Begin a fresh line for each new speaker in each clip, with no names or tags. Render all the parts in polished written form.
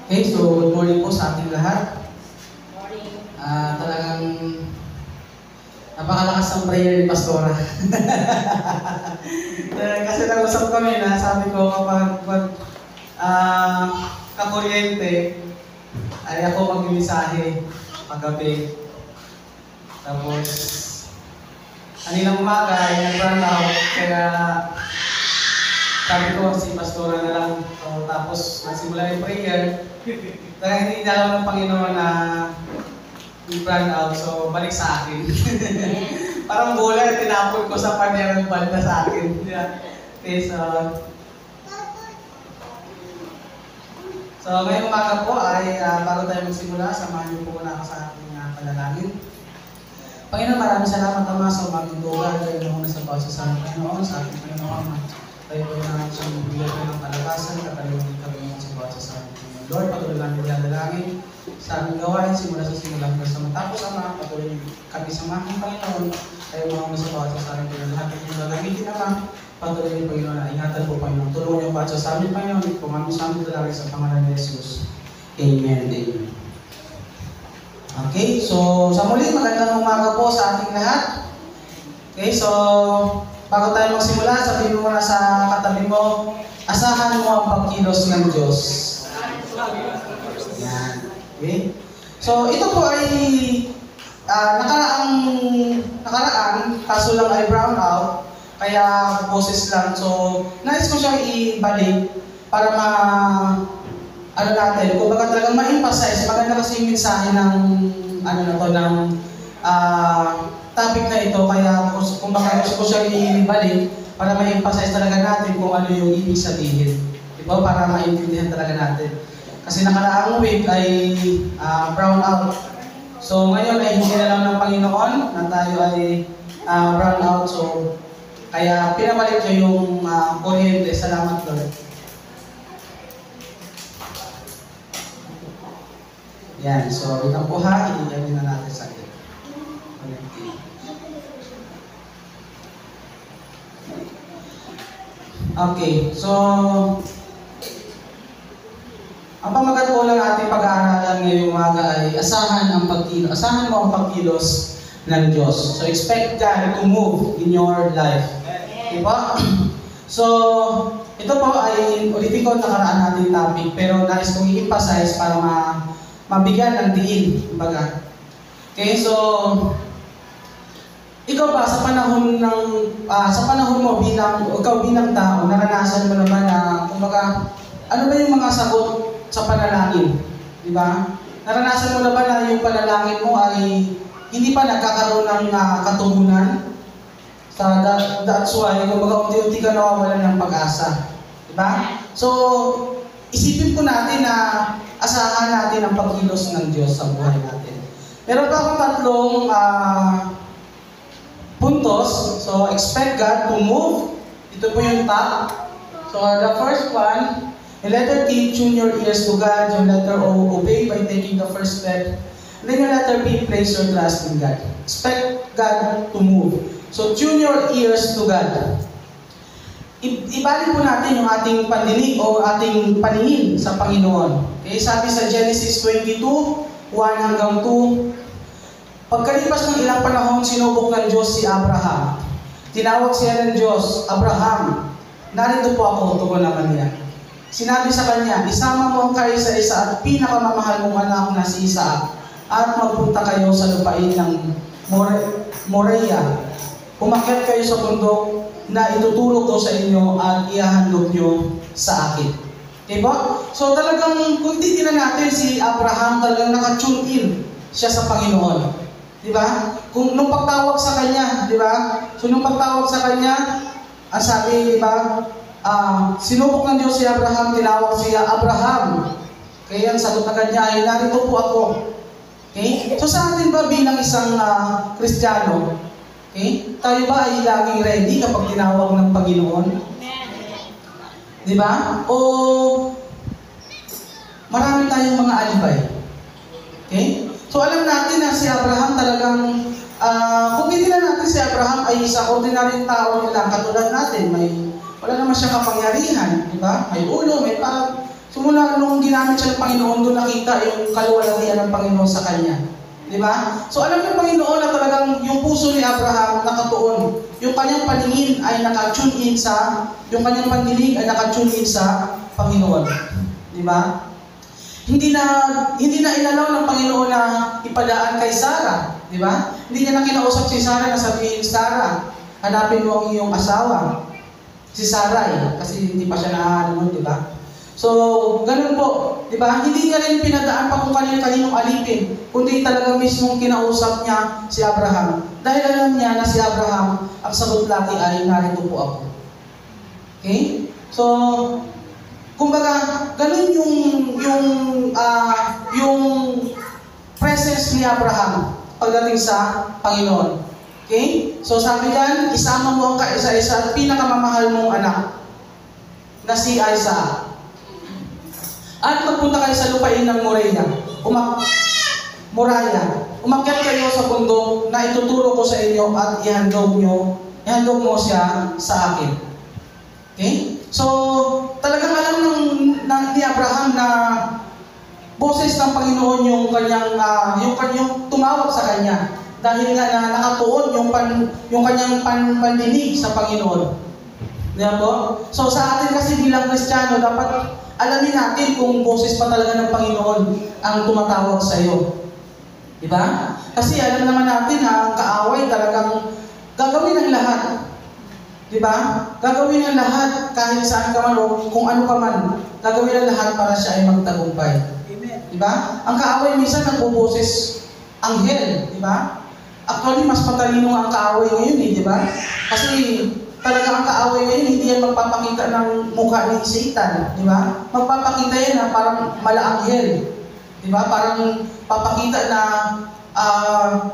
Okay, so good morning po sa ating lahat.
Morning.
Talagang napakalakas ng prayer ni Pastora. Kasi nag-usap kami na sabi ko kapag kakuryente ay ako mag-imisahe paggabi. Tapos kaninang umaga ay nag-run out, kaya sabi ko si Pastora na lang. So, tapos nagsimula yung prayer. Dahil hindi na alam ng Panginoon na i-run out, so balik sa akin. Parang bola, tinapon ko sa kanya ng banda sa akin. Yeah. Okay, so ngayong umaga po ay bago tayo magsimula, samahan niyo po muna ako sa ating panalangin. Panginoon, maraming salamat Ama sa umaging duga. Kayo na muna sa bawat sa ating Panginoon, sa ating Panginoon. Tayo po na sa bibigyan ko ng kalakasan, kakalimutin kami ng sa bawat sa ating Panginoon. Lord, patuloy namin dinadalangin sa aming gawain, simula hanggang sa matapos, Ama. Patuloy kami sa mga Panginoon. Tayo mga sa bawat sa ating Panginoon. Lahat ng gagamitin, Ama. Patuloy niyo, Panginoon, na ingatan po, Panginoon. Tulungan niyo bawat sa amin, Panginoon. Kung kami sa amin dalangin sa pangalan ni Jesus. Amen. Amen. Okay, so sa muli, magandang umaga po sa ating lahat. Okay, so bago tayo magsimula, sabihin mo muna sa katabi mo, asahan mo ang pagkilos ng Diyos. Yan. Okay? So ito po ay nakaraan, kaso lang ay brown out, kaya boses lang. So nais ko siyang ibalik para natin, kung baga talagang ma-emphasize, maganda kasi yung mensahe ng topic na ito, kaya kung baka gusto ko siya ibalik para ma-emphasize talaga natin kung ano yung ibig sabihin. Diba? Para maintindihan talaga natin. Kasi nakaraang week ay brown out. So ngayon ay hindi na lang ng Panginoon na tayo ay brown out. So kaya pinabalik niya yung kuryente. Salamat Lord. Yan, so itang po ha, iiyamin na natin sa akin. Okay, so ang pamagat po ng ating pag-aaralan ngayong umaga ay asahan mo ang pagkilos ng Diyos. So expect God to move in your life. Diba? So ito po ay ulitin ko nakaraan nating topic, pero nais kong i-emphasize para mabigyan ng diin, kumbaga. Okay, so ikaw ba sa panahon mo bilang tao, naranasan mo naman na kumbaga ano ba yung mga sagot sa panalangin, di ba? Naranasan mo na ba na yung panalangin mo ay hindi pa nagkakaroon ng katugunan? That's why kumbaga unti-unti ka nawawalan ng pag-asa, di ba? So isipin po natin na asahan natin ang pagkilos ng Diyos sa buhay natin. Meron pa akong tatlong puntos. So, expect God to move. Ito po yung top. So, the first one, yung letter T, tune your ears to God. Yung letter O, obey by taking the first step. And then yung letter P, place your trust in God. Expect God to move. So, tune your ears to God. Ibalik po natin yung ating pandinig o ating paningin sa Panginoon. Okay, sabi sa Genesis 22, 1 hanggang 2, pagkalipas ng ilang panahon, sinubok ng Diyos si Abraham. Tinawag siya ng Diyos, Abraham, narito po ako, tugon naman niya. Sinabi sa kanya, isama mo ang kaisa-isa at pinakamamahal mong anak na si Isaac at magpunta kayo sa lupain ng Moriah. Umakyat kayo sa bundok na itutulog ko sa inyo at ihahandog nyo sa akin. Diba? So talagang kung titignan natin si Abraham, talagang naka-tune in siya sa Panginoon. Diba? Kung nung pagtawag sa kanya, diba? So nung pagtawag sa kanya, ang sabi, diba? Sinubok ng Diyos si Abraham, tinawag siya Abraham. Kaya ang sagot agad niya ay, narito po ako. Okay? So sa atin ba bilang isang Kristiyano, okay? Tayo ba ay laging ready kapag tinawag ng Panginoon? Di ba? O marami tayong mga alibay. Okay? So alam natin na si Abraham talagang, kung titignan natin si Abraham ay isang ordinaryong tao lang katulad natin. Wala naman siya kapangyarihan. Di ba? May ulo, may pag, So mula nung ginamit siya ng Panginoon, doon nakita yung kaluwalhatian ng Panginoon sa kanya. Di ba? So alam ng Panginoon na talagang yung puso ni Abraham nakatuon. Yung kanyang paningin ay naka-tune in sa, yung kanyang pandinig ay naka-tune in sa Panginoon. Di ba? Hindi na inalaw ng Panginoon na ipadaan kay Sarah. Di ba? Hindi niya na kinausap si Sarah na sabihin, Sarah, hanapin mo ang iyong asawa. Si Sarai, kasi hindi pa siya naaanon, di ba? So, ganun po, di ba? Hindi niya rin pinadaan pa kung kaninong alipin, kundi talaga mismong kinausap niya si Abraham. Dahil alam niya na si Abraham, ang sagot lagi ay, narito po ako. Okay? So, kumbaga, ganun yung presence ni Abraham pagdating sa Panginoon. Okay? So, sabi dyan, isama mo ang kaisa-isa at pinakamamahal mong anak na si Isaac. At magpunta kayo sa lupain ng Moriah. Umakyat kayo sa bundok na ituturo ko sa inyo at ihandog mo siya sa akin. Okay? So, talagang alam ni Abraham na boses ng Panginoon yung kanyang tumawag sa kanya. Dahil nga na nakatuon yung kanyang pandinig sa Panginoon. Diba po? So, sa atin kasi bilang Kristiyano, dapat alamin natin kung boses pa talaga ng Panginoon ang tumatawag sa iyo. Diba? Kasi alam naman natin na ang kaaway talagang gagawin ang lahat. Diba? Gagawin ang lahat kahit saan ka man o kung ano ka man. Gagawin ang lahat para siya ay magtagumpay. Amen. Diba? Ang kaaway minsan nagbuboses anghel. Diba? Actually, mas patalino ang kaaway ngayon diba? Kasi talaga ang kaaway ngayon, hindi yan magpapakita ng mukha ni Satan, di ba? Magpapakita yan na parang malaanghel, di ba? Parang papakita na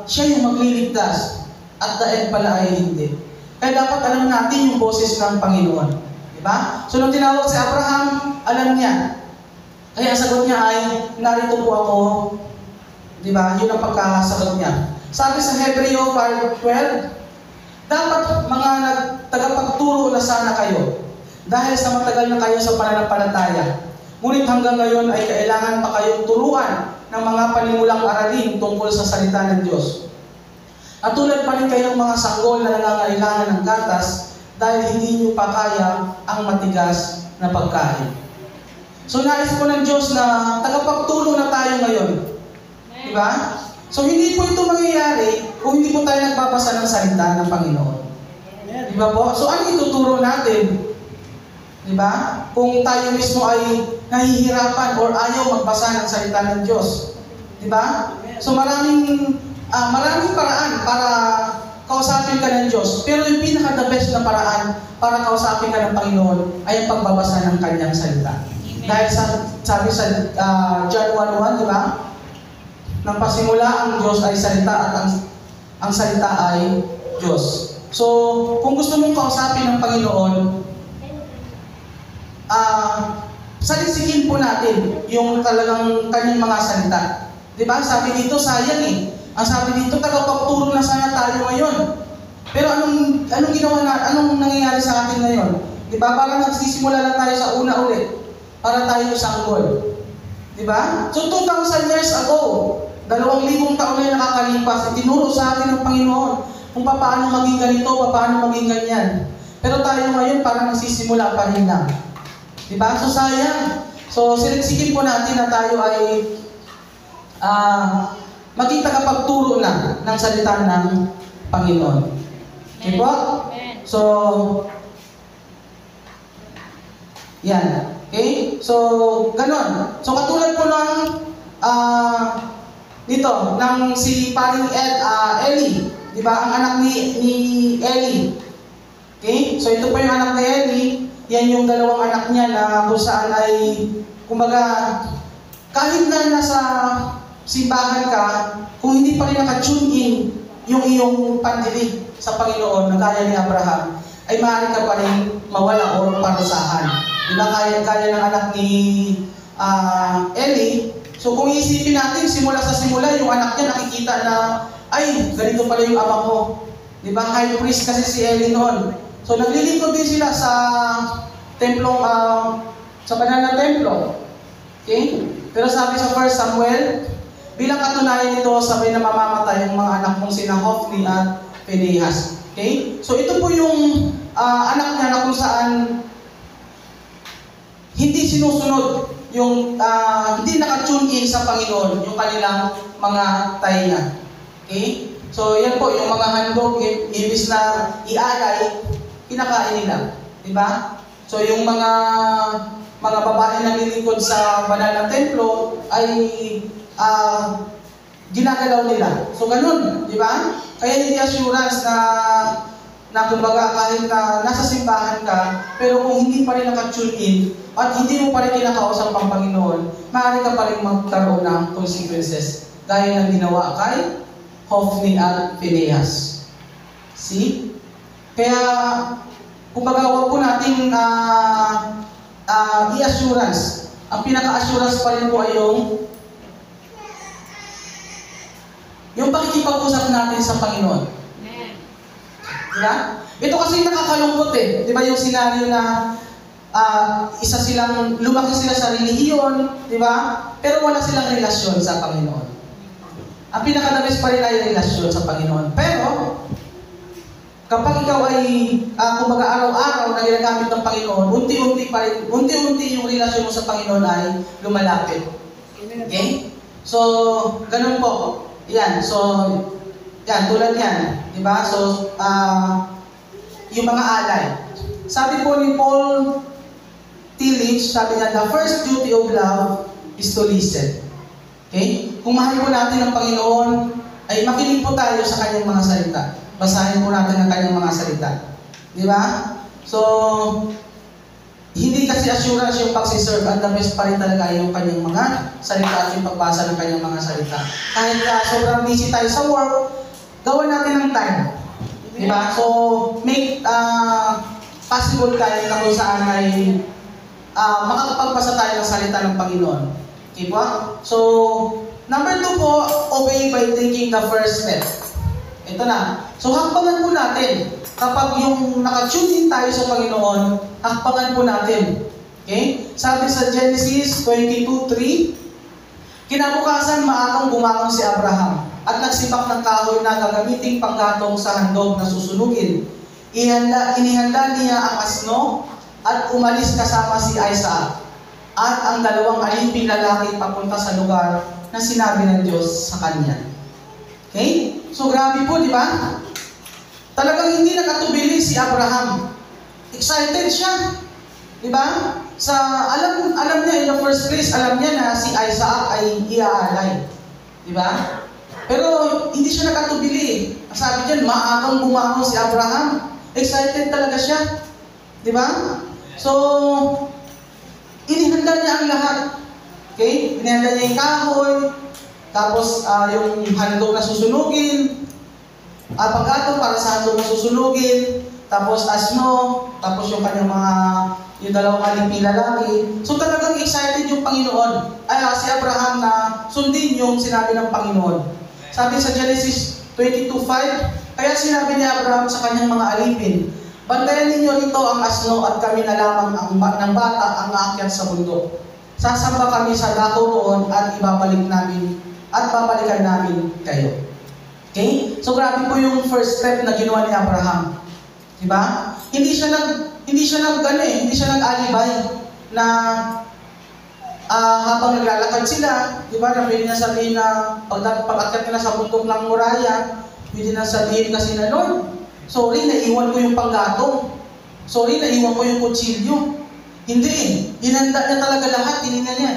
siya yung magliligtas at the end pala ay hindi. Kaya dapat alam natin yung boses ng Panginoon, di ba? So nung tinawag si Abraham, alam niya. Kaya ang sagot niya ay, narito po ako, di ba? Yun ang pagkasagot niya. Sabi sa Hebreo 5:12, dapat mga tagapagturo na sana kayo dahil sa matagal na kayo sa pananampalataya. Ngunit hanggang ngayon ay kailangan pa kayong turuan ng mga panimulang aralin tungkol sa salita ng Diyos. At tulad pa rin kayong mga sanggol na nangangailangan ng gatas dahil hindi niyo pa kaya ang matigas na pagkain. So nais po ng Diyos na tagapagturo na tayo ngayon. Diba? So, hindi po ito mangyayari kung hindi po tayo nagbabasa ng salita ng Panginoon. Di ba po? So, ano ituturo natin? Di ba? Kung tayo mismo ay nahihirapan or ayaw magbasa ng salita ng Diyos. Di ba? So, maraming paraan para kausapin ka ng Diyos. Pero yung pinaka-the best na paraan para kausapin ka ng Panginoon ay ang pagbabasa ng Kanyang salita. Dahil sabi sa John 1:1, di ba? Nang pasimula ang Diyos ay salita at ang salita ay Diyos. So, kung gusto mong kausapin ng Panginoon, salisikin po natin yung talagang kanyang mga salita. Diba? Sabi dito, sayang Ang sabi dito, tagapagturo na sana tayo ngayon. Pero anong nangyayari sa atin ngayon? Diba? Parang nagsisimula lang tayo sa una ulit para tayo sanggol. Diba? So, 2,000 years ago, 2,000 taon na yung nakakalipas, itinuro sa atin ng Panginoon kung paano maging ganito, paano maging ganyan. Pero tayo ngayon parang nagsisimula pa rin lang. Diba? So sayang. So siniksikin po natin na tayo ay maging tagapagturo na ng salita ng Panginoon. Diba? So, yan. Okay? So, ganon. So katulad po ng dito, ng si paring Eli. Di ba? Ang anak ni Eli. Okay? So, ito po yung anak ni Eli. Yan yung dalawang anak niya na kung saan ay, kumbaga, kahit na nasa simbahan ka, kung hindi pa rin naka-tune in yung iyong pandinig sa Panginoon na kaya ni Abraham, ay maaari ka pa rin mawala o parusahan. Di ba? Kaya ng anak ni Eli. So kung iisipin natin, simula sa simula, yung anak niya nakikita na, ay, ganito pala yung ama ko. Di ba? High priest kasi si Eli noon. So naglilingkod din sila sa templong, sa banal na templo. Okay? Pero sabi sa 1 Samuel, bilang katunayan nito, sabay na mamamatay yung mga anak mong sina Hofni at Phinehas. Okay? So ito po yung anak niya na kung saan hindi sinusunod yung hindi naka-tune in sa Panginoon yung kanilang mga taina. Okay? So yan po yung mga handog, imbis na ialay, kinakain nila. Diba? So yung mga babae na nilingkod sa banal na templo ay ginagalaw nila. So ganun, di ba? Kaya hindi assurance na kumbaga kahit na nasa simbahan ka, pero kung hindi pa rin naka-tune in at hindi mo pa rin kinakausap ang Panginoon, maaari ka pa rin magkaroon ng consequences gaya ng ginawa kay Hofni at Phinehas. See? Kaya kumbaga huwag po nating i-assurance. Ang pinaka-assurance pa rin po ay yung pakikipag-usap natin sa Panginoon. Diba? Ito kasi nakakalungkot eh. Diba yung senaryo na isa silang, lumaki sila sa relihiyon, diba? Pero wala silang relasyon sa Panginoon. Ang pinaka-labis pa rin ay relasyon sa Panginoon. Pero, kapag ikaw ay, kumbaga araw-araw na ginagamit ng Panginoon, unti-unti yung relasyon mo sa Panginoon ay lumalapit. Okay? So, ganun po. Yan. So, yan, tulad yan. Diba? So, yung mga alay. Sabi po ni Paul Tillich, sabi niya, the first duty of love is to listen. Okay? Kung mahal po natin ang Panginoon, ay makinig po tayo sa kanyang mga salita. Basahin po natin ang kanyang mga salita. Di ba? So, hindi kasi assurance yung pagsiserve. Ang the best pa rin talaga yung kanyang mga salita at yung pagbasa ng kanyang mga salita. Kahit sobrang busy tayo sa work, gawan natin ng time. Di ba? So, make possible time na kung saan ay makakapagbasa tayo ng salita ng Panginoon. Okay po? So, number 2 po, obey by taking the first step. Ito na. So, hakbangan po natin. Kapag yung naka-tune in tayo sa Panginoon, hakbangan po natin. Okay? Sabi sa Genesis 22:3, kinabukasan maagang bumangon si Abraham at nagsibak ng kahoy na gagamiting panggatong sa handog na susunugin. Inihanda niya ang asno at umalis kasama si Isaac at ang dalawang aliping lalaki papunta sa lugar na sinabi ng Diyos sa kanya. Okay? So grabe po, di ba? Talagang hindi nakatubili si Abraham. Excited siya. Di ba? Alam niya in the first place, alam niya na si Isaac ay iaalay. Di ba? Pero hindi siya nakatubili. Sabi diyan, maagang bumangon si Abraham. Excited talaga siya. Di ba? So, inihanda niya ang lahat. Okay? Inihanda niya yung kahoy, tapos yung handog na susunugin, pagkatong para sa handog na susunugin, tapos asno, tapos yung kanyang yung dalawang aliping lalaki. So talagang excited yung Panginoon. Si Abraham na sundin yung sinabi ng Panginoon. Sabi sa Genesis 22:5, kaya sinabi ni Abraham sa kanyang mga alipin, bantayan ninyo rito ang asno at kami na lamang ng bata ang aakyat sa bundok. Sasamba kami sa dako roon at babalikan namin kayo. Okay? So grabe po yung first step na ginawa ni Abraham. Diba? Hindi siya nag-alibay na habang naglalakad sila, diba, na pwede na sabihin na pag-akyat nila sa bundok ng Moriah, pwede na sabihin kasi na, Lord, sorry, naiwan ko yung panggatong. Sorry, naiwan ko yung kutsilyo. Hindi. Hinanda niya talaga lahat. Tinignan niya.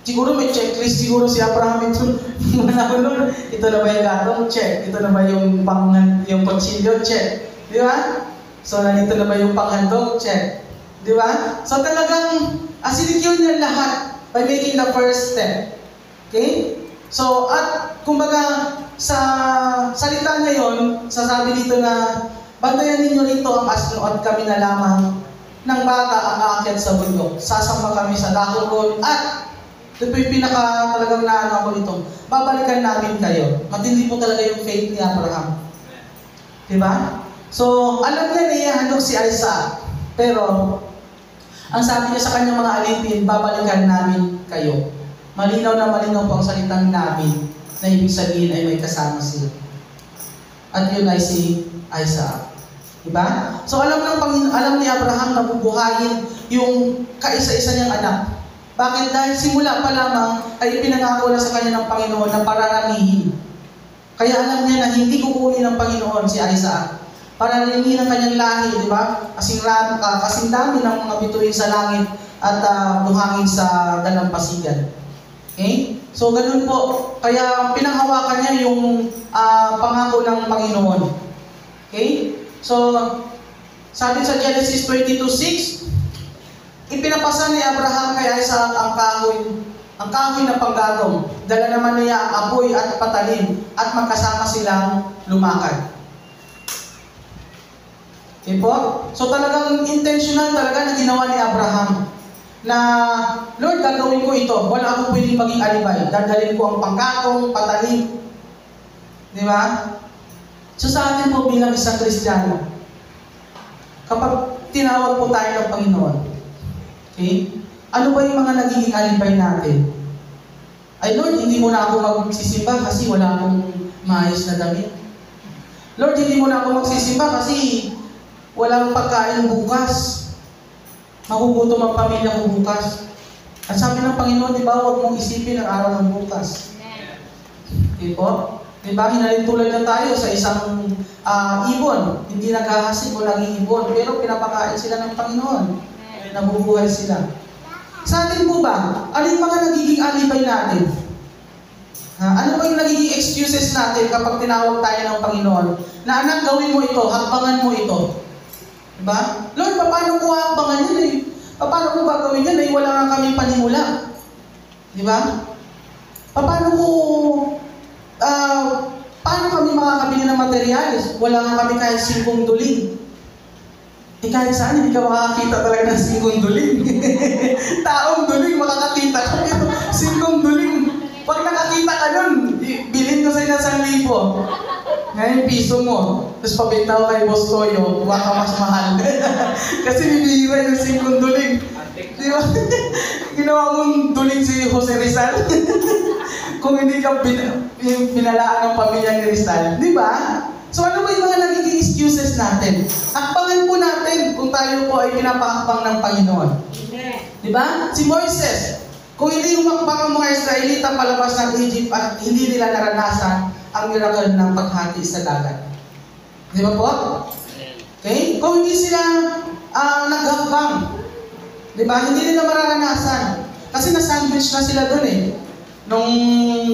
Siguro may checklist siguro si Abraham ito. Ito na ba yung gatong? Check. Ito na ba yung kutsilyo? Check. Di ba? So, nandito na ba yung panghandog? Check. Di ba? So, talagang sinecure niya lahat by making the first step. Okay? So, at kumbaga, sa salita niya yun, sasabi dito na, bantayan ninyo rito ang asno at kami na lamang ng bata ang aakyat sa bundok. Sasamba kami sa dako roon at ito po yung pinaka talagang naano ko dito. Babalikan namin kayo. Matindi po talaga yung faith ni Abraham. Diba? So, alam niya na ihahandog si Isaac. Pero, Ang sabi niya sa kanyang mga alipin, babalikan namin kayo. Malinaw na malinaw po ang salitang namin na ibig sabihin ay may kasama sila. At yun ay si Isaac. Diba? So alam ni Abraham na bubuhayin yung kaisa-isa niyang anak. Bakit? Dahil simula pa lamang ay pinangako na sa kanya ng Panginoon na pararamihin. Kaya alam niya na hindi kukunin ng Panginoon si Isaac. Pararamihin ang kanyang lahi, di ba? Kasing dami ng mga bituin sa langit at buhangin sa dalampasigan. Okay? So ganun po. Kaya pinanghawakan niya yung pangako ng Panginoon. Okay? So, sabi sa Genesis 22:6, ipinapasa ni Abraham kay Isaac ang kahoy na panggagong. Dala naman niya ang apoy at patalim at magkasama silang lumakad. Okay po? So talagang intentional talaga na ginawa ni Abraham na, Lord, gagawin ko ito. Wala akong pwedeng maging alibay. Dadalhin ko ang panggagong, patalim. Di ba? So sa atin po bilang isang Kristiyano, kapag tinawag po tayo ng Panginoon, okay, ano ba yung mga nagiging alibay natin? Ay Lord, hindi mo na ako magsisimba kasi wala akong maayos na damit. Lord, hindi mo na ako magsisimba kasi walang pagkain bukas. Magugutom ang pamilya ko bukas. At sabi ng Panginoon, di ba, huwag mong isipin ang araw ng bukas. Okay po? Diba, hinalintulad na tayo sa isang ibon. Hindi naghahasik o naging ibon, pero pinapakain sila ng Panginoon. Nabubuhay sila. Sa atin po ba, ano yung mga nagiging alibay natin? Ano ba yung nagiging excuses natin kapag tinawag tayo ng Panginoon? Na anak, gawin mo ito, hakbangan mo ito. Diba? Lord, paano ko hakbangan yun eh? Paano ko gagawin yan eh? Wala nga kami panimula. Diba? Paano kami makakabili ng materyales? Wala nga kami kahit 5 duling. Kahit saan, hindi ka makakakita talaga ng 5 duling. Taong duling, makakakita ka. 5 duling. Pag nakakita ka nun, bilhin ko sa'yo ng 1,000. Ngayon, piso mo. Tapos pabenta ko kay Boss Toyo, huwag ka mas mahal. Kasi bibihira yung 5 duling. Di ba? Ginawa mong duling si Jose Rizal. Kung hindi ka pinalaan ng pamilya ni Rizal. Di ba? So ano ba yung mga nagiging excuses natin? Hakbangan po natin kung tayo po ay pinapahakbang ng Panginoon. Di ba? Si Moises, kung hindi humakbang ang mga Israelita palabas ng Egypt at hindi nila naranasan ang miracle ng paghati sa dagat. Di ba po? Okay? Kung hindi sila naghakbang, di ba? Hindi nila mararanasan. Kasi na-sandwich na sila dun eh. Nung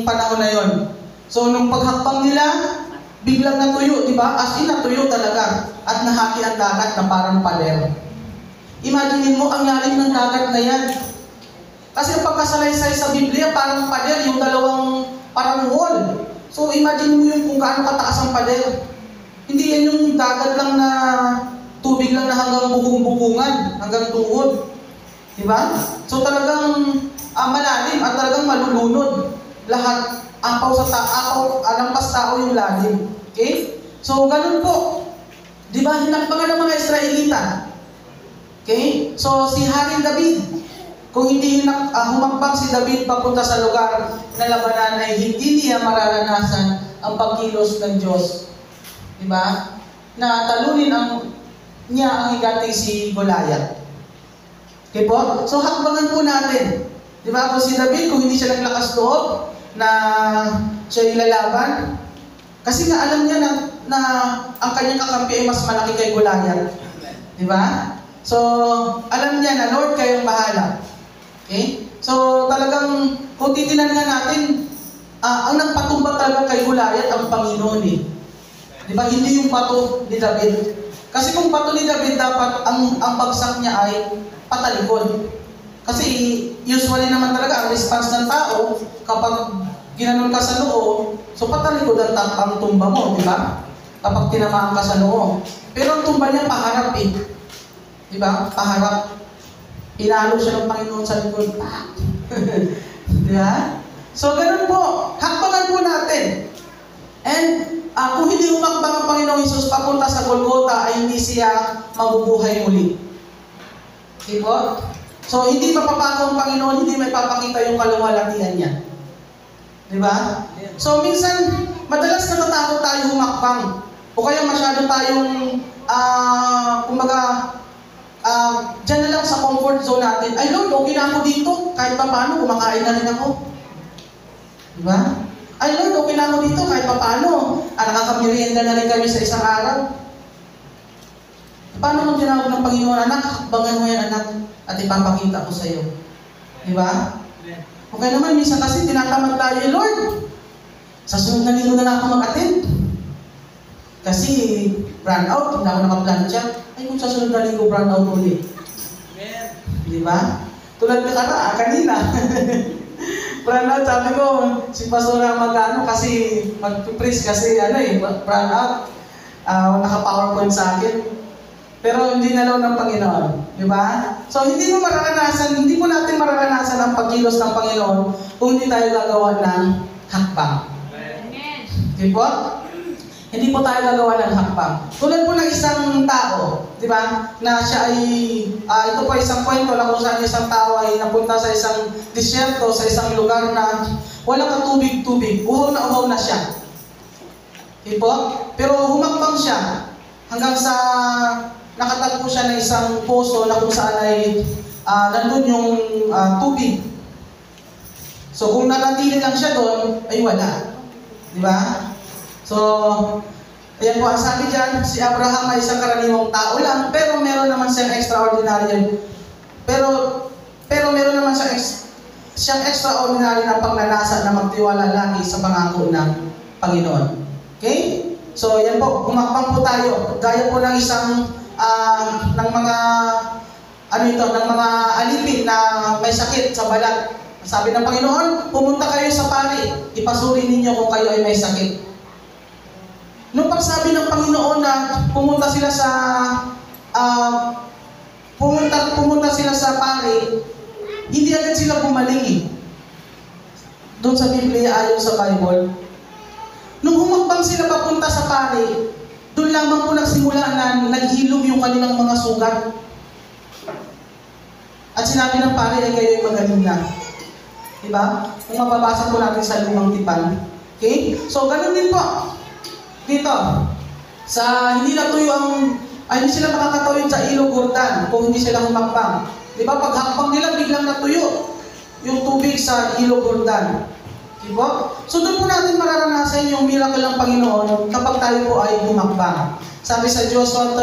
panahon na yon. So, nung paghakbang nila, biglang natuyo, di ba? As in, natuyo talaga. At nahati ang dagat na parang pader. Imaginin mo, ang lalim ng dagat na yan. Kasi ang pagkasalaysay sa Biblia, parang pader, yung dalawang parang wall. So, imagine mo yun kung gaano kataas ang pader. Hindi yan yung dagat lang na tubig lang na hanggang bubong-bubungan, hanggang tuhod. Di ba? So, talagang malalim at talagang malulunod. Lahat, lampas tao yung lalim. Okay? So, ganun po. Di ba? Hinakbangan ng mga Israelita. Okay? So, si Haring David, kung hindi humakbang si David papunta sa lugar na labanan ay hindi niya mararanasan ang pagkilos ng Diyos. Di ba? Na talunin niya ang higanting si Goliath. Okay po? So, hakbangan po natin. Di ba? Kung si David, kung hindi siya naglakas loob na siya ilalaban, kasi nga alam niya na ang kanyang kakampi ay mas malaki kay Goliath. Di ba? So, alam niya na, Lord, kayong bahala. Okay? So, talagang, kung titinan nga natin, ang nagpatumba talaga kay Goliath ang Panginoon eh. Di ba? Hindi yung bato ni David. Kasi kung bato ni David, dapat ang bagsak niya ay patalikod. Kasi usually naman talaga ang response ng tao kapag ginanon ka sa noo, so patalikod ang tumba mo, di ba? Kapag tinamaan ka sa noo. Pero ang tumba niya paharap eh. Di ba? Paharap. Inalo siya ng Panginoon sa likod. Di ba? So ganun po. Hakbangan po natin. And kung hindi humakbang ang Panginoong Hesus papunta sa Golgotha, ay hindi siya mabubuhay muli. Okay po? So, hindi mapapago ang Panginoon, hindi may papakita yung kaluwalhatian niya. Di ba? So, minsan, madalas natatakot tayo humakbang. O kaya masyado tayong, kumbaga, dyan na lang sa comfort zone natin. Ay Lord, okay na ako dito. Kahit pa paano, kumakain na rin ako. Di ba? Ay Lord, okay na ako dito. Kahit pa paano, nakakamiryenda na rin kami sa isang araw. Paano kung tinawag ng Panginoon, anak, hakbangan mo yan, anak, at ipapakita ko sa iyo. Di ba? Okay naman, minsan kasi tinatamad tayo, Lord, sa sunod na linggo na lang ako mag-attend. Kasi, brand out, hindi ako nakaplansya. Ay, kung sa sunod na linggo, brand out ulit. Di ba? Tulad ka kanina. Brand out, sabi ko, si Pastor ang mag-ano, kasi mag-preach kasi, brand out. Naka-PowerPoint sa akin. Pero hindi na lang ng Panginoon. Di ba? So, hindi mo natin mararanasan ang pagkilos ng Panginoon kung hindi tayo gagawa ng hakbang.
Amen.
Di po? Hindi po tayo gagawa ng hakbang. Tulad po ng isang tao, di ba? Na siya ay, ito po isang kwento na kung saan isang tao ay napunta sa isang disyerto, sa isang lugar na walang katubig-tubig. Uhaw na siya. Di po? Pero humakbang siya hanggang sa nakatagpo siya ng isang poso na kung saan ay nandun yung tubig. So kung nanatili lang siya doon, ay wala. Di ba? So, ayan po ang sabi dyan, si Abraham ay isang karaniwang tao lang, pero meron naman siyang extraordinary. Pero meron naman siyang extraordinary na pagnanasa na magtiwala lagi sa pangako ng Panginoon. Okay? So, ayan po, humakbang po tayo. Gaya po ng isang ng mga alipin na may sakit sa balat. Sabi ng Panginoon, pumunta kayo sa pari, ipasuri ninyo kung kayo ay may sakit. Nung pagsabi ng Panginoon na pumunta sila sa pari, hindi agad sila bumaling. Doon sa Biblia, ayon sa Bible. Nung humakbang sila papunta sa pari, doon lamang po nagsimula na naghilom yung kanilang mga sugat. At sinabi ng pari ay kayo'y magaling na. Diba? Kung mababasa po natin sa Lumang Tipan. Okay? So, ganun din po. Dito. Hindi sila makakatawid sa Ilog Jordan kung hindi sila humakbang. Diba? Pag hakbang nila, biglang natuyo yung tubig sa Ilog Jordan. Diba? So doon po natin mararanasan yung miracle ng Panginoon kapag tayo po ay humakbang. Sabi sa Joshua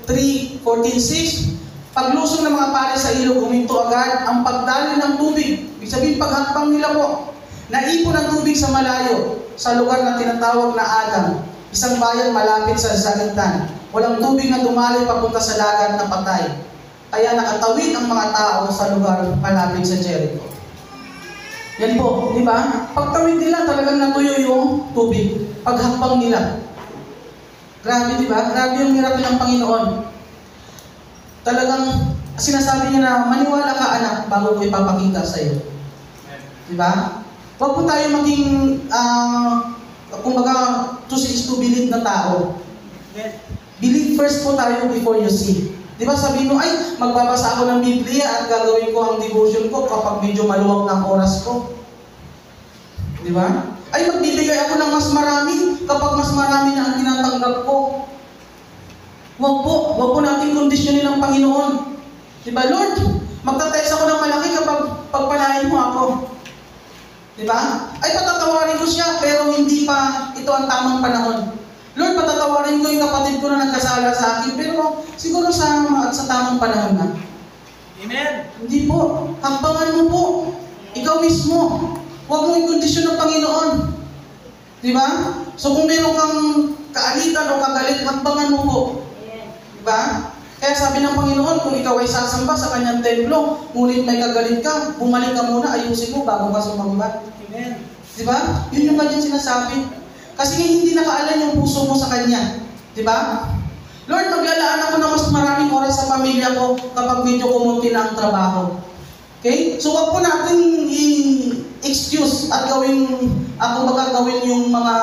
3:14-6, paglusong ng mga pari sa ilog, huminto agad ang pagdali ng tubig. Ibig sabihin, paghakbang nila po, naipon ang tubig sa malayo, sa lugar na tinatawag na Adam, isang bayan malapit sa Zaretan. Walang tubig na dumali papunta sa dagat na patay. Kaya nakatawid ang mga tao sa lugar malapit sa Jericho. Yan po, di ba? Pagtawid nila, talagang natuyo yung tubig. Paghakbang nila. Grabe, di ba? Grabe yung miracle ng Panginoon. Talagang sinasabi niya na, maniwala ka anak, bago ko ipapakita sa iyo. Di ba? Huwag po tayo maging, kumbaga, to see is to believe na tao. Believe first po tayo before you see. Di ba sabihin mo, ay, magbabasa ako ng Biblia at gagawin ko ang devotion ko kapag medyo maluwag ng oras ko. Di ba? Ay, magbibigay ako ng mas marami kapag mas marami na ang tinatanggap ko. Huwag po natin kondisyonin ng Panginoon. Di ba, Lord, magta-text ako ng malaki kapag pagpalain mo ako. Di ba? Ay, patatawarin ko siya, pero hindi pa ito ang tamang panahon. Lord, patatawarin ko yung kapatid ko na nagkasala sa akin, pero siguro sa tamang panahon na.
Amen.
Hindi po. Hakbangan mo po. Ikaw mismo. Huwag mo i-kondisyon ng Panginoon. Di ba? So kung meron kang kaalitan o kagalit, hakbangan mo po. Di ba? Kaya sabi ng Panginoon, kung ikaw ay sasamba sa kanyang templo, ngunit may kagalit ka, bumalik ka muna, ayusin mo bago ka sumamba.
Amen.
Di ba? Yun yung kanyang sinasabi. Kasi hindi nakaalan yung puso mo sa Kanya. Di ba? Lord, maglalaan ako ng mas maraming oras sa pamilya ko kapag medyo kumunti na ang trabaho. Okay? So, wag po natin i-excuse at gawin yung mga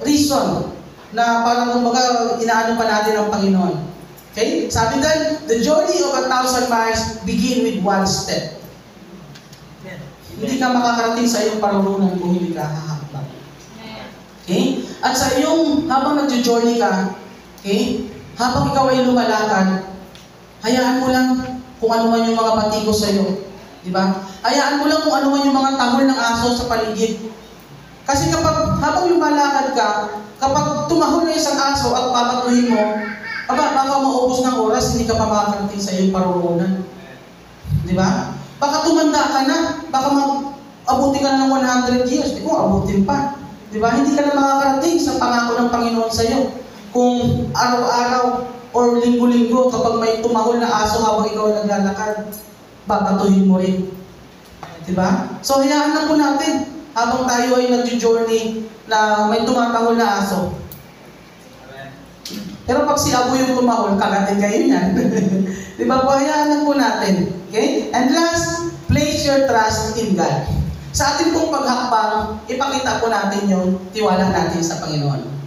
reason na parang kumbaga inaano pa natin ang Panginoon. Okay? Sabi din, the journey of 1,000 miles begin with one step. Hindi ka makakarating sa iyong parurungan kung hindi ka hahakbang. Okay? At sa iyong, habang nag-journey ka, okay? Habang ikaw ay lumalakad, hayaan mo lang kung ano man yung mga patikos sa iyo. Di ba? Hayaan mo lang kung ano man yung mga tahol ng aso sa paligid. Kasi kapag habang lumalakad ka, kapag tumahol na isang aso at papatuhin mo, baka maubos ng oras, hindi ka pa makakarating sa iyong parurungan. Di ba? Baka tumanda ka na, baka abutin ka na ng 100 years, di ko abutin pa. Di ba? Hindi ka na makakarating sa pangako ng Panginoon sa iyo. Kung araw-araw or linggo-linggo kapag may tumahol na aso habang ikaw ay naglalakad, babatuhin mo rin. Diba? So, hayaan na po natin habang tayo ay nag-journey na may tumatahol na aso. Pero pag si Abu yung tumahol, kagatin kayo niyan. Diba po? Hayaan na po natin. Okay? And last, place your trust in God. Sa ating pong paghakbang, ipakita po natin yung tiwala natin sa Panginoon.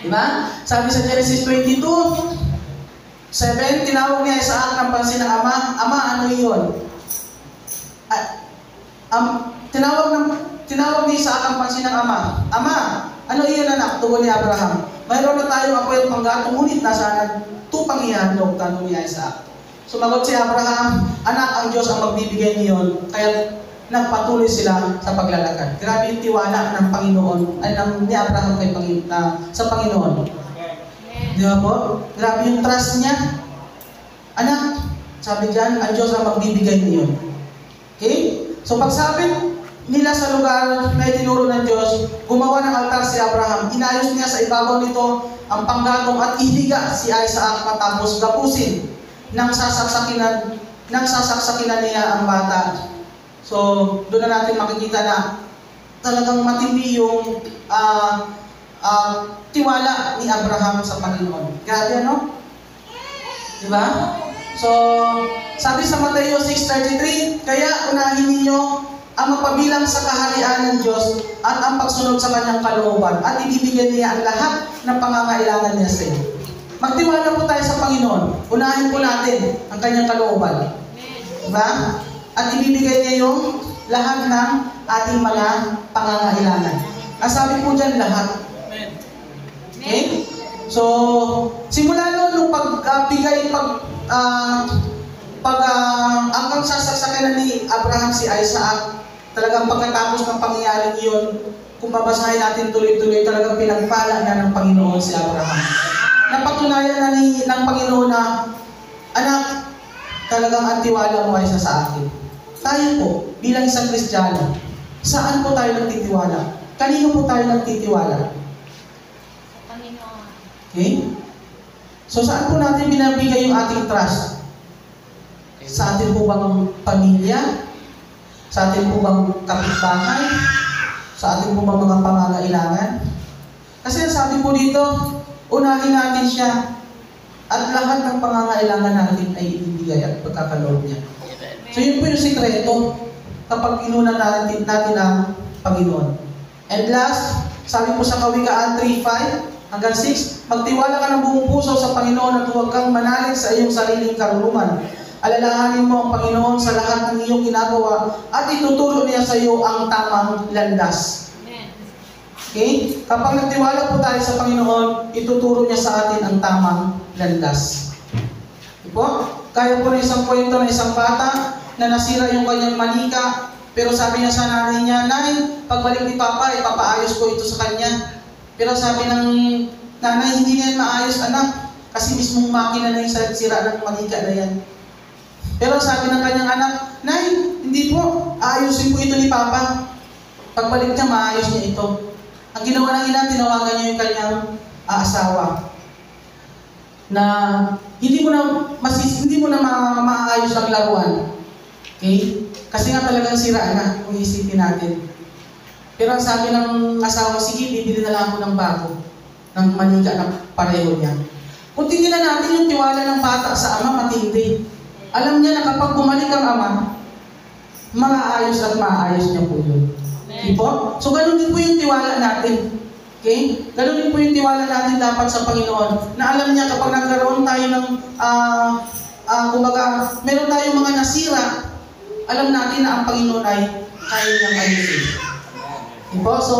Diba? Sabi sa Genesis 22:7, tinawag niya Isaac ng pansin ng ama. Ama, ano iyon? Tinawag ni Isaac ang pansin ng ama. Ama, ano iyon anak? Tugon ni Abraham. Mayroon na tayong apoy at panggatong, ngunit nasaan tupang ihandog, tanong ni Isaac. Sumagot si Abraham, anak, ang Diyos ang magbibigay niyon. Kaya nagpatuloy sila sa paglalakad. Grabe yung tiwala ng Panginoon, ni Abraham sa Panginoon. Di ba po? Grabe yung trust niya. Anak, sabi dyan, ang Diyos ang magbibigay niyo. Okay? So pagsabit nila sa lugar na itinuro ng Diyos, gumawa ng altar si Abraham. Inayos niya sa ibabaw nito ang panggatong at ihiga si Isaac matapos gapusin nang sasaksakinan niya ang bata. So, doon na natin makikita na talagang matindi yung tiwala ni Abraham sa Panginoon. Grabe, ano? Diba? So, sabi sa Mateo 6:33, kaya unahin ninyo ang magpabilang sa kaharian ng Diyos at ang pagsunod sa kanyang kalooban at ibibigyan niya ang lahat ng pangangailangan niya sa iyo. Magtiwala po tayo sa Panginoon. Unahin po natin ang kanyang kalooban. Diba? At ibibigay niya yung lahat ng ating mga pangangailangan. Sabi po dyan, lahat. Okay? So, simula noon, nung pagbigay, hanggang sasaksakan ni Abraham si Isaac, talagang pagkatapos ng pangyayaring iyon, kung babasahin natin tuloy-tuloy, talagang pinagpala na ng Panginoon si Abraham. Napatunayan na ng Panginoon na, anak, talagang ang tiwala mo ay sa akin. Tayo po, bilang isang Kristiyano, saan po tayo nagtitiwala? Kanino po tayo nagtitiwala?
Sa Panginoon.
Okay? So saan po natin binabigay yung ating trust? Sa ating po bang pamilya? Sa ating po bang kapitbahay? Sa ating po bang mga pangangailangan? Kasi sabi po dito, unahin natin siya at lahat ng pangangailangan natin ay ibibigay at pagkakaloob niya. So yun po yung sikreto kapag inuna natin ang Panginoon. And last, sabi po sa Kawikaan 3:5-6, magtiwala ka ng buong puso sa Panginoon at huwag kang manalig sa iyong sariling karunungan. Alalahanin mo ang Panginoon sa lahat ng iyong ginagawa at ituturo niya sa iyo ang tamang landas. Okay? Kapag nagtiwala po tayo sa Panginoon, ituturo niya sa atin ang tamang landas. Diba? Kaya po na isang kwento ng isang bata na nasira yung kanyang manika, pero sabi niya sa nanay niya, Nay, pagbalik ni Papa, ipapaayos ko ito sa kanya. Pero sabi ng nanay, hindi niya maayos, anak, kasi mismong makina na yung sira ng manika na yan. Pero sabi ng kanyang anak, Nay, hindi po, aayusin po ito ni Papa. Pagbalik niya, maayos niya ito. Ang ginawa ng ina, tinawagan niya yung kanyang asawa na hindi mo na maayos ang laruan. Okay? Kasi nga talagang sira na kung isipin natin. Pero ang sabi ng asawa, sige, bibili na lang ako ng bago, ng manika na pareho niya. Kung tingnan natin yung tiwala ng bata sa ama, matindi. Alam niya na kapag bumalik ang ama, maayos at maayos niya po yun. Diba? So ganun din po yung tiwala natin. Okay? Ganun din po yung tiwala natin dapat sa Panginoon. Na alam niya kapag nagkaroon tayo ng, kumbaga, meron tayong mga nasira, alam natin na ang Panginoon ay kaya niyang ayusin. Diba? So,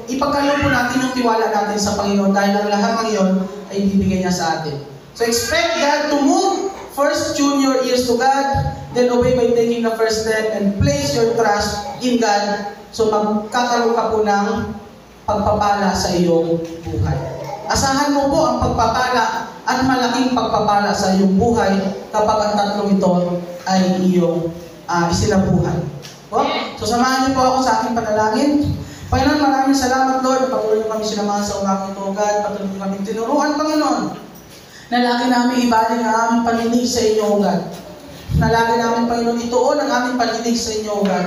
ipagkaloob po natin yung tiwala natin sa Panginoon dahil ang lahat ng iyon ay ibibigay niya sa atin. So, expect God to move. First, tune your ears to God. Then, obey by taking the first step and place your trust in God. So, magkakaroon ka po ng pagpapala sa iyong buhay. Asahan mo po ang pagpapala at malaking pagpapala sa iyong buhay kapag ang tatlong ito ay iyong isinabuhay. So, samahan niyo po ako sa aking panalangin. Panginoon, maraming salamat, Lord. Patuloy niyo kami sinamahan sa umagang ito, God. Patuloy niyo kami tinuruan, Panginoon, na lagi namin ibaling ang aming paninig sa inyo, God. Na lagi namin, Panginoon, ituon ang aming paninig sa inyo, God.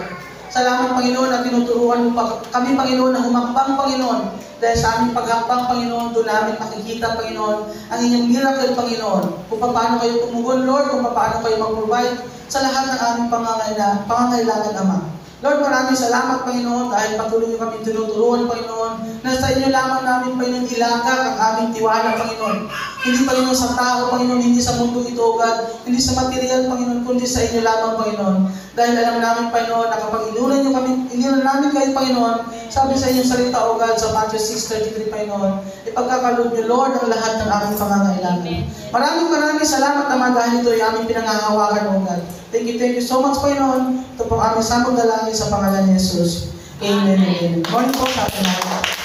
Salamat, Panginoon, na tinuturuan mo kami, Panginoon, na humakbang, Panginoon. Dahil sa aming paghakbang, Panginoon, doon namin makikita, Panginoon, ang inyong miracle, Panginoon. Kung paano kayo tumugon, Lord, kung paano kayo mag-provide sa lahat ng aming pangangailangan, Ama. Lord, maraming salamat, Panginoon, dahil patuloy niyo kami tinuturuan, Panginoon, na sa inyo lamang namin, Panginoon, ilagak ang aming tiwala, Panginoon. Hindi, Panginoon, sa tao, Panginoon, hindi sa mundo ito, God, hindi sa material, Panginoon, kundi sa inyo lamang, Panginoon. Dahil alam namin, Panginoon, na kapag inulan namin kayo, Panginoon, sabi sa inyong salita, O God, sa Matthew 6:33, Panginoon, ipagkakaloob niyo, Lord, ang lahat ng aming pangangailangan. Maraming salamat, Ama, dahil ito ay aming pinangahawakan, O God. Thank you so much, Panginoon. Ito po aming samong dalangin sa pangalan ni Jesus. Amen. Morning po sa atin.